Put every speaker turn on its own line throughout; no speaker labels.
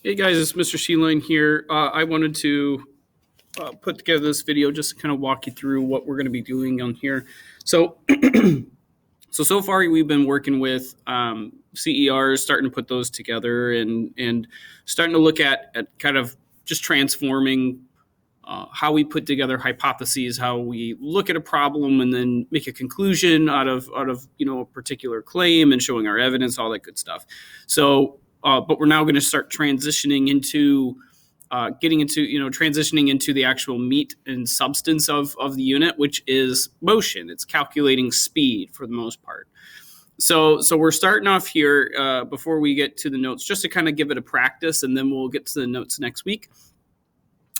Hey guys, it's Mr. Sheeline here. I wanted to put together this video just to kind of walk you through what we're going to be doing on here. So, so far we've been working with CERs, starting to put those together and starting to look at kind of just transforming how we put together hypotheses, how we look at a problem and then make a conclusion out of a particular claim and showing our evidence, all that good stuff. So, but we're now going to start transitioning into transitioning into the actual meat and substance of the unit, which is motion. It's calculating speed for the most part. So we're starting off here before we get to the notes, just to kind of give it a practice, and then we'll get to the notes next week.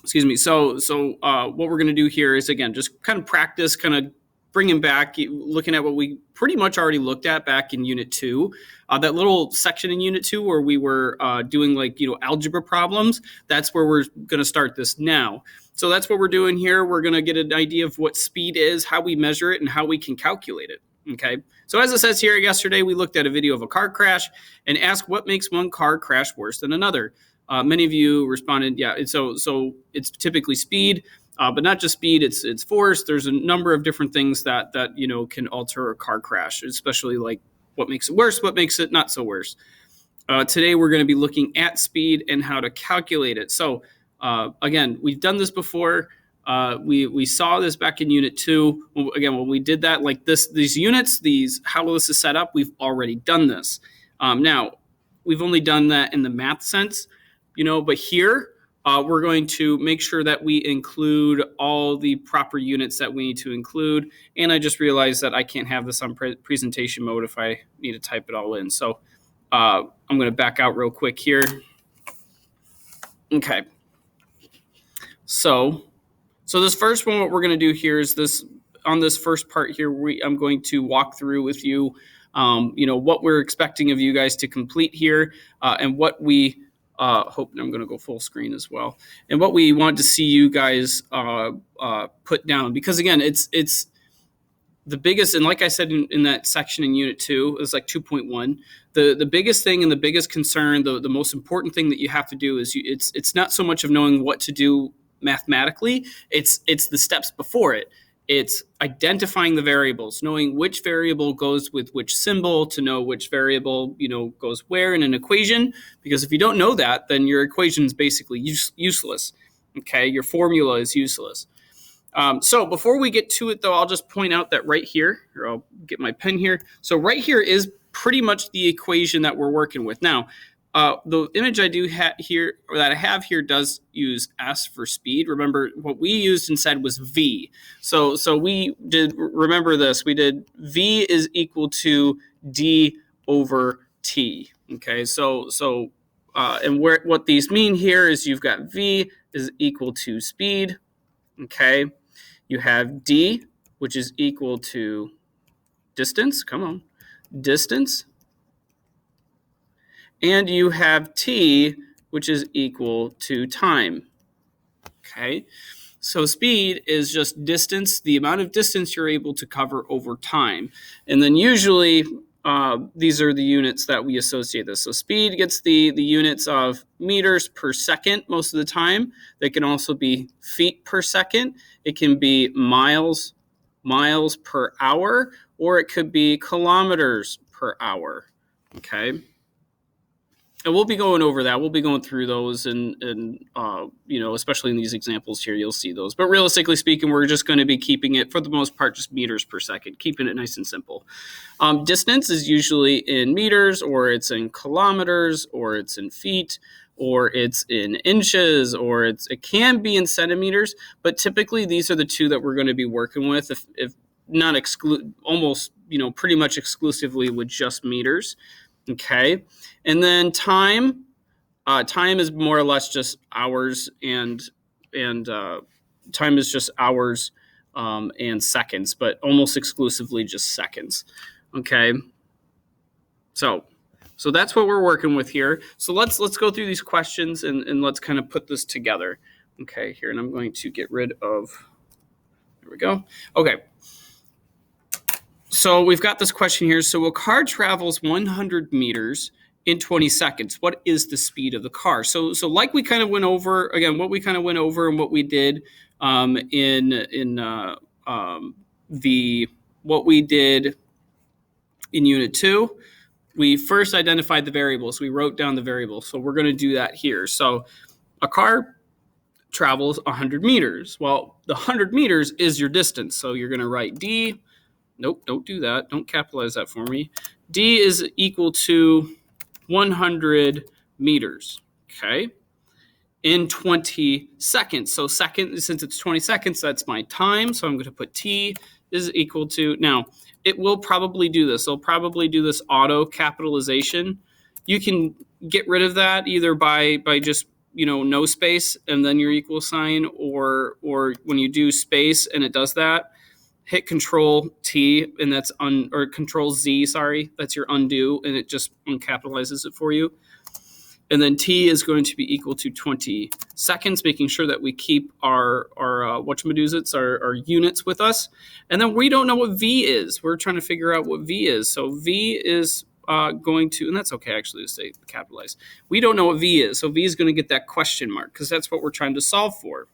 Excuse me. So what we're going to do here is, again, just kind of practice, kind of bringing back, looking at what we pretty much already looked at back in Unit 2. That little section in Unit 2 where we were doing algebra problems, that's where we're going to start this now. So that's what we're doing here. We're going to get an idea of what speed is, how we measure it, and how we can calculate it. Okay. So as it says here, yesterday we looked at a video of a car crash and asked what makes one car crash worse than another. Many of you responded, yeah. So it's typically speed, but not just speed. It's force. There's a number of different things that can alter a car crash, especially like what makes it worse, what makes it not so worse. Today we're going to be looking at speed and how to calculate it. So again, we've done this before. We saw this back in Unit 2. Again, when we did that, like these units, how this is set up, we've already done this. Now, we've only done that in the math sense. But here we're going to make sure that we include all the proper units that we need to include. And I just realized that I can't have this on presentation mode if I need to type it all in. So I'm going to back out real quick here. Okay. So this first one, what we're going to do here is on this first part here, I'm going to walk through with you, what we're expecting of you guys to complete here and what we hope. I'm going to go full screen as well. And what we want to see you guys put down, because again, it's the biggest, and like I said in that section in Unit 2, it's like 2.1. The biggest thing and the biggest concern, the most important thing that you have to do is it's not so much of knowing what to do mathematically. It's the steps before it. It's identifying the variables, knowing which variable goes with which symbol, to know which variable goes where in an equation. Because if you don't know that, then your equation is basically useless. Okay, your formula is useless. So before we get to it, though, I'll just point out that right here, or I'll get my pen here. So right here is pretty much the equation that we're working with. Now, the image I have here does use S for speed. Remember, what we used instead was V. So we did, remember this, we did V is equal to D over T. Okay, and what these mean here is you've got V is equal to speed. Okay, you have D, which is equal to distance. Come on, distance. And you have T, which is equal to time. Okay, so speed is just distance, the amount of distance you're able to cover over time. And then usually these are the units that we associate this. So speed gets the units of meters per second most of the time. They can also be feet per second. It can be miles per hour, or it could be kilometers per hour. Okay. And we'll be going over that. We'll be going through those, and especially in these examples here, you'll see those. But realistically speaking, we're just going to be keeping it, for the most part, just meters per second, keeping it nice and simple. Distance is usually in meters, or it's in kilometers, or it's in feet, or it's in inches, or it can be in centimeters. But typically, these are the two that we're going to be working with, if not almost pretty much exclusively with just meters. Okay, and then time is more or less just hours, and time is just hours and seconds, but almost exclusively just seconds. Okay, so that's what we're working with here. So let's go through these questions and let's kind of put this together. Okay, here, and I'm going to get rid of. There we go. Okay. So we've got this question here. So a car travels 100 meters in 20 seconds. What is the speed of the car? So like we kind of went over, again, what we kind of went over and what we did what we did in Unit 2, we first identified the variables. We wrote down the variables. So we're going to do that here. So a car travels 100 meters. Well, the 100 meters is your distance. So you're going to write D. Nope, don't do that. Don't capitalize that for me. D is equal to 100 meters. Okay. In 20 seconds. So since it's 20 seconds, that's my time. So I'm going to put T is equal to, now it will probably do this. It'll probably do this auto capitalization. You can get rid of that either by just, no space and then your equal sign, or when you do space and it does that, hit Control T and that's or Control Z, sorry, that's your undo, and it just uncapitalizes it for you. And then T is going to be equal to 20 seconds, making sure that we keep our units with us. And then we don't know what V is. We're trying to figure out what V is. So V is going to, and that's okay actually to say capitalize. We don't know what V is. So V is going to get that question mark because that's what we're trying to solve for.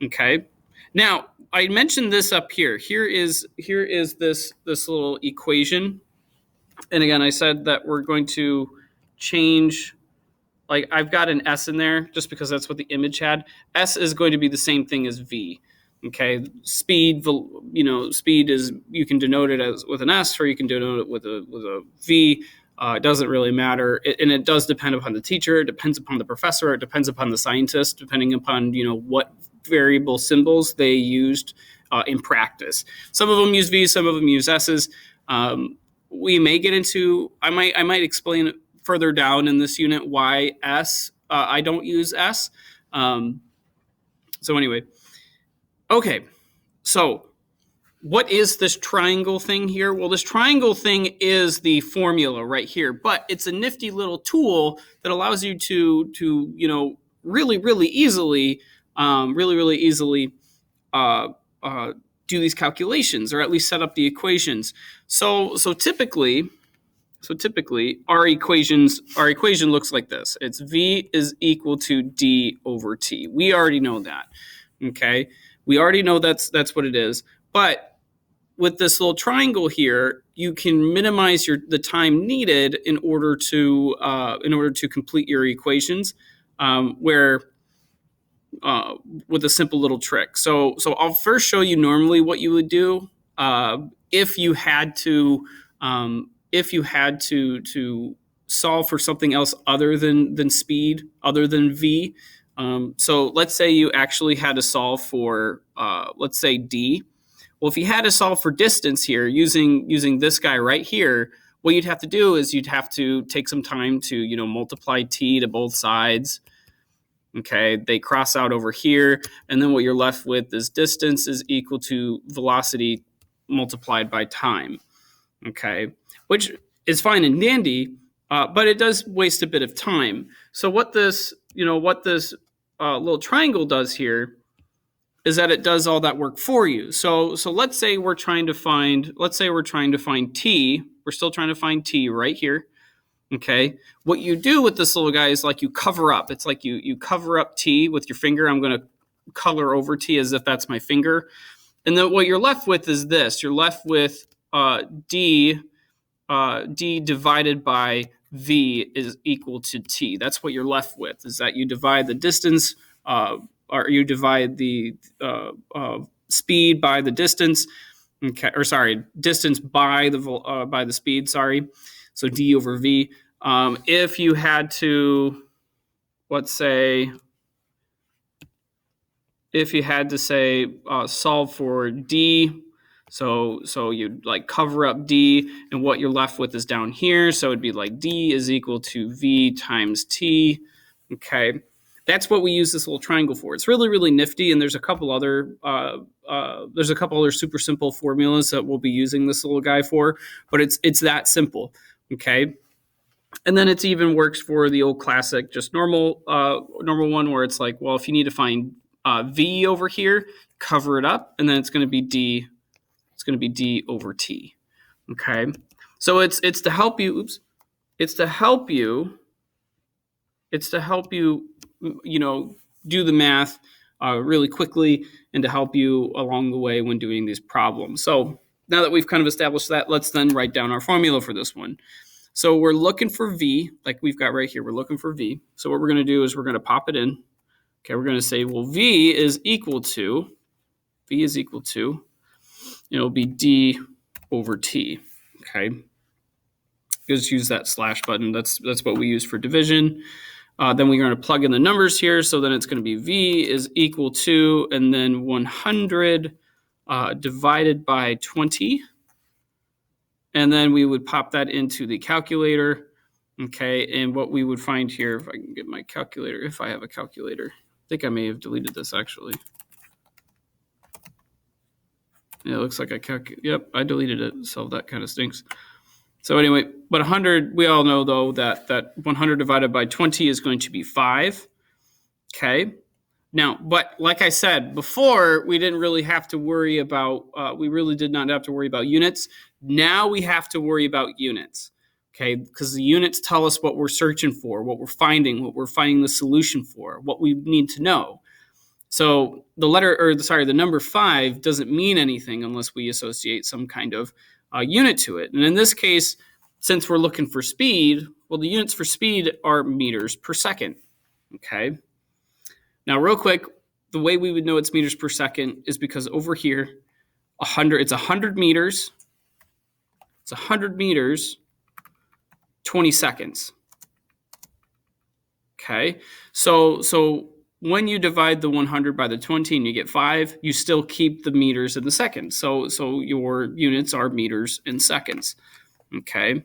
Okay. Now, I mentioned this up here. Here is this little equation. And again, I said that we're going to change, like I've got an S in there just because that's what the image had. S is going to be the same thing as V. Okay, speed, speed is, you can denote it as with an S or you can denote it with a V. It doesn't really matter. And it does depend upon the teacher. It depends upon the professor. It depends upon the scientist, depending upon, what variable symbols they used in practice. Some of them use V's, some of them use S's. We may get into, I might explain further down in this unit why S, I don't use S. So anyway, okay, so what is this triangle thing here? Well, this triangle thing is the formula right here, but it's a nifty little tool that allows you to really, really easily do these calculations, or at least set up the equations. So typically our equation looks like this. It's V is equal to D over T. We already know that. Okay, we already know that's what it is. But with this little triangle here, you can minimize the time needed in order to complete your equations, with a simple little trick. So I'll first show you normally what you would do if you had to solve for something else other than speed, other than V. So let's say you actually had to solve for let's say D. Well, if you had to solve for distance here using this guy right here, what you'd have to do is you'd have to take some time to multiply T to both sides. Okay, they cross out over here, and then what you're left with is distance is equal to velocity multiplied by time. Okay, which is fine and dandy, but it does waste a bit of time. So what this little triangle does here is that it does all that work for you. So let's say we're trying to find T. We're still trying to find T right here. Okay. What you do with this little guy is like you cover up. It's like you cover up T with your finger. I'm going to color over T as if that's my finger. And then what you're left with is this. You're left with D divided by V is equal to T. That's what you're left with, is that you divide the distance, or you divide the speed by the distance. Okay, or sorry, distance by the speed. Sorry, so D over V. If you had to, let's say, solve for D, so you'd like cover up D, and what you're left with is down here. So it'd be like D is equal to V times T. Okay. That's what we use this little triangle for. It's really, really nifty, and there's a couple other super simple formulas that we'll be using this little guy for, but it's that simple, okay? And then it even works for the old classic, just normal one, where it's like, well, if you need to find V over here, cover it up, and then it's going to be D. It's going to be D over T, okay? So it's to help you. It's to help you. It's to help you, do the math really quickly and to help you along the way when doing these problems. So now that we've kind of established that, let's then write down our formula for this one. So we're looking for V, like we've got right here. We're looking for V. So what we're going to do is we're going to pop it in. Okay, we're going to say, well, V is equal to, it'll be D over T. Okay, just use that slash button. That's what we use for division. Then we're going to plug in the numbers here. So then it's going to be V is equal to, and then 100 divided by 20. And then we would pop that into the calculator. Okay, and what we would find here, if I can get my calculator, if I have a calculator. I think I may have deleted this actually. Yeah, it looks like yep, I deleted it, so that kind of stinks. So anyway, but 100, we all know though that 100 divided by 20 is going to be 5. Okay. Now, but like I said before, we didn't really have to worry about, we really did not have to worry about units. Now we have to worry about units. Okay, because the units tell us what we're searching for, what we're finding the solution for, what we need to know. So the number 5 doesn't mean anything unless we associate some kind of unit to it. And in this case, since we're looking for speed, well, the units for speed are meters per second. Okay. Now, real quick, the way we would know it's meters per second is because over here, 100 meters. It's 100 meters, 20 seconds. Okay. So when you divide the 100 by the 20 and you get 5, you still keep the meters in the seconds. So your units are meters in seconds. Okay.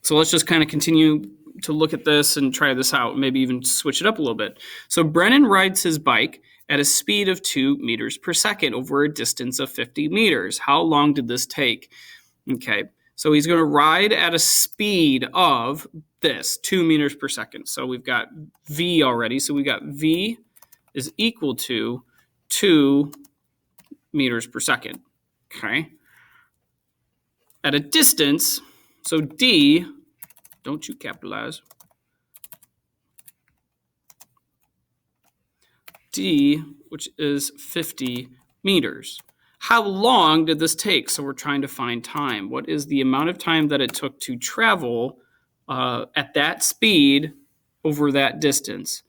So let's just kind of continue to look at this and try this out, maybe even switch it up a little bit. So Brennan rides his bike at a speed of 2 meters per second over a distance of 50 meters. How long did this take? Okay. So he's going to ride at a speed of this, 2 meters per second. So we've got V already. So we got V is equal to 2 meters per second. Okay. At a distance, so D, don't you capitalize. D, which is 50 meters. How long did this take? So we're trying to find time. What is the amount of time that it took to travel at that speed over that distance?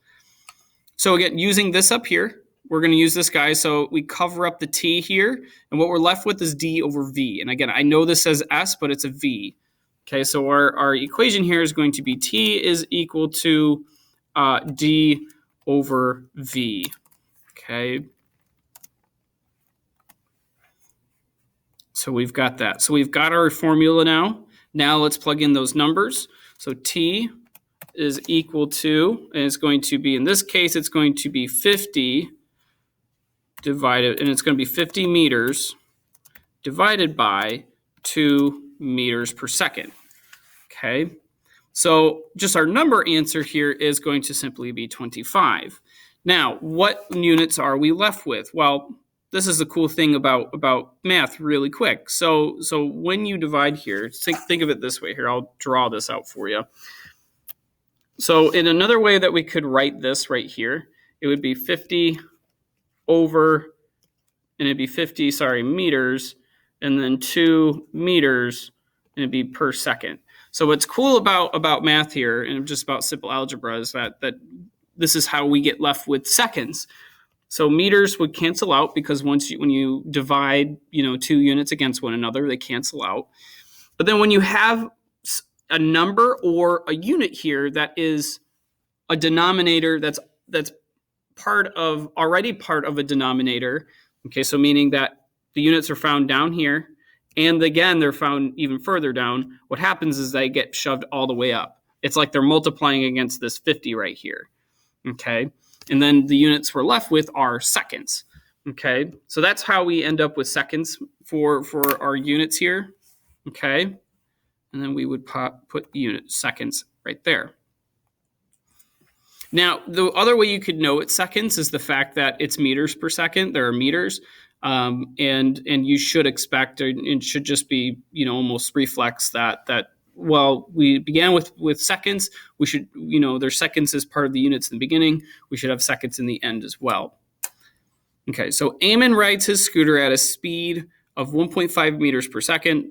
So again, using this up here, we're going to use this guy. So we cover up the T here, and what we're left with is D over V. And again, I know this says S, but it's a V. Okay, so our equation here is going to be T is equal to D over V. Okay. So we've got that. So we've got our formula now. Now let's plug in those numbers. So T is equal to, and it's going to be, in this case, it's going to be 50 divided, and it's going to be 50 meters divided by 2 meters per second. Okay. So just our number answer here is going to simply be 25. Now, what units are we left with? Well, this is the cool thing about math really quick. So when you divide here, think of it this way. Here, I'll draw this out for you. So in another way that we could write this right here, it would be 50 over, and it'd be 50, meters, and then 2 meters, and it'd be per second. So what's cool about math here, and just about simple algebra, is that this is how we get left with seconds. So meters would cancel out because when you divide, 2 units against one another, they cancel out. But then when you have a number or a unit here that is a denominator that's already part of a denominator, okay, so meaning that the units are found down here, and again, they're found even further down, what happens is they get shoved all the way up. It's like they're multiplying against this 50 right here, okay? And then the units we're left with are seconds, okay? So that's how we end up with seconds for our units here, okay? And then we would put seconds right there. Now, the other way you could know it's seconds is the fact that it's meters per second. There are meters, and you should expect, it should just be, almost reflex that well, we began with seconds. We should, there's seconds as part of the units in the beginning. We should have seconds in the end as well. Okay, so Eamon rides his scooter at a speed of 1.5 meters per second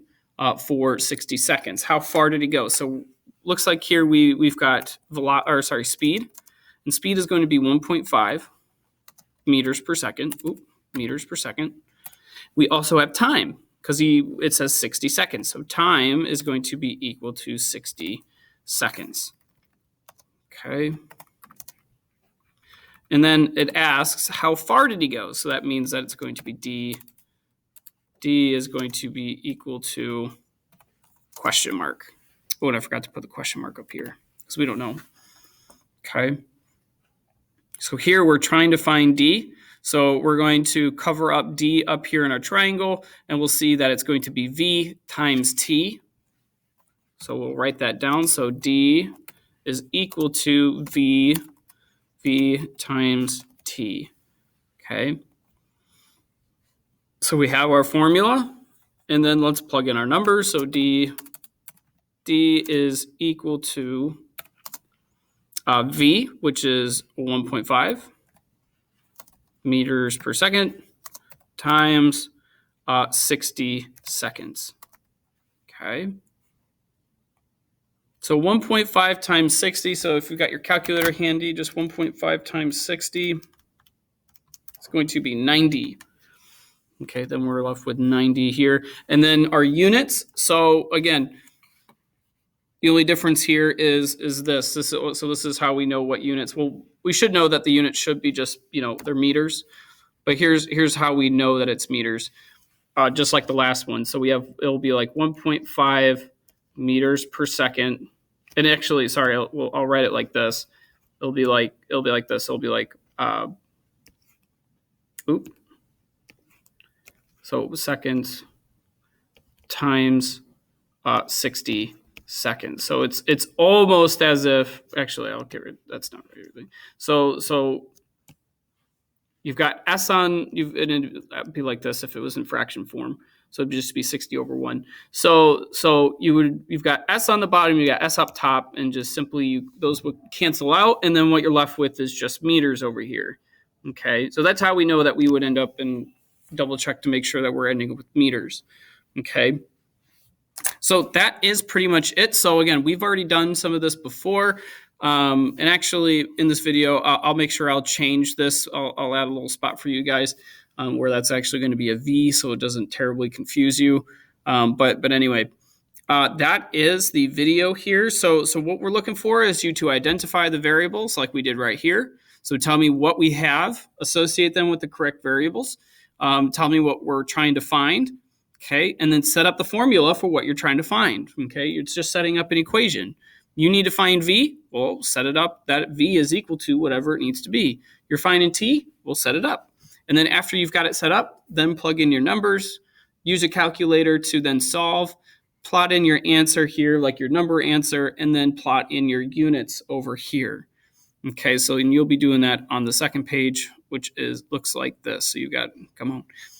for 60 seconds. How far did he go? So looks like here we've got speed, and speed is going to be 1.5 meters per second. Meters per second. We also have time because it says 60 seconds. So time is going to be equal to 60 seconds. Okay. And then it asks, how far did he go? So that means that it's going to be D. D is going to be equal to question mark. Oh, and I forgot to put the question mark up here because we don't know. Okay. So here we're trying to find D. So we're going to cover up D up here in our triangle, and we'll see that it's going to be V times T. So we'll write that down. So D is equal to V times T. Okay. So we have our formula, and then let's plug in our numbers. So D is equal to V, which is 1.5 meters per second, times 60 seconds. Okay. So 1.5 times 60. So if you've got your calculator handy, just 1.5 times 60, it's going to be 90. Okay, then we're left with 90 here. And then our units. So again, the only difference here is this. So this is how we know what units. Well, we should know that the units should be just, they're meters. But here's how we know that it's meters, just like the last one. So it'll be like 1.5 meters per second. And actually, sorry, I'll write it like this. It'll be like this. It'll be like, so seconds times 60 seconds. So it's almost as if, actually, I'll get rid. That's not right. So you've got S on, it'd be like this if it was in fraction form. So it'd just be 60 over 1. So you've got S on the bottom, you got S up top, and just simply those would cancel out, and then what you're left with is just meters over here. Okay, so that's how we know that we would end up and double check to make sure that we're ending up with meters. Okay, so that is pretty much it. So again, we've already done some of this before. And actually in this video, I'll make sure I'll change this. I'll add a little spot for you guys where that's actually going to be a V, so it doesn't terribly confuse you. But anyway, that is the video here. So what we're looking for is you to identify the variables like we did right here. So tell me what we have, associate them with the correct variables. Tell me what we're trying to find. Okay, and then set up the formula for what you're trying to find. Okay, it's just setting up an equation. You need to find V, well, set it up that V is equal to whatever it needs to be. You're finding T, we'll set it up. And then after you've got it set up, then plug in your numbers, use a calculator to then solve, plot in your answer here, like your number answer, and then plot in your units over here. Okay, so and you'll be doing that on the second page, which looks like this. So you've got,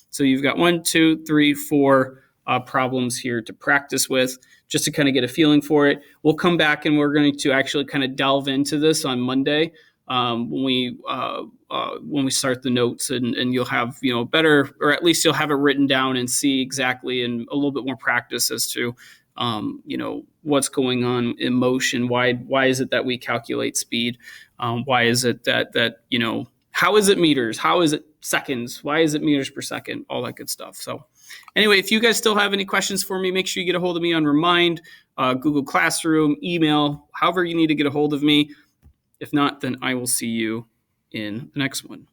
So you've got 1, 2, 3, 4 problems here to practice with, just to kind of get a feeling for it. We'll come back and we're going to actually kind of delve into this on Monday when we start the notes, and you'll have better, or at least you'll have it written down and see exactly, and a little bit more practice as to what's going on in motion. Why is it that we calculate speed? Why is it that how is it meters? How is it seconds? Why is it meters per second? All that good stuff. So anyway, if you guys still have any questions for me, make sure you get a hold of me on Remind, Google Classroom, email, however you need to get a hold of me. If not, then I will see you in the next one.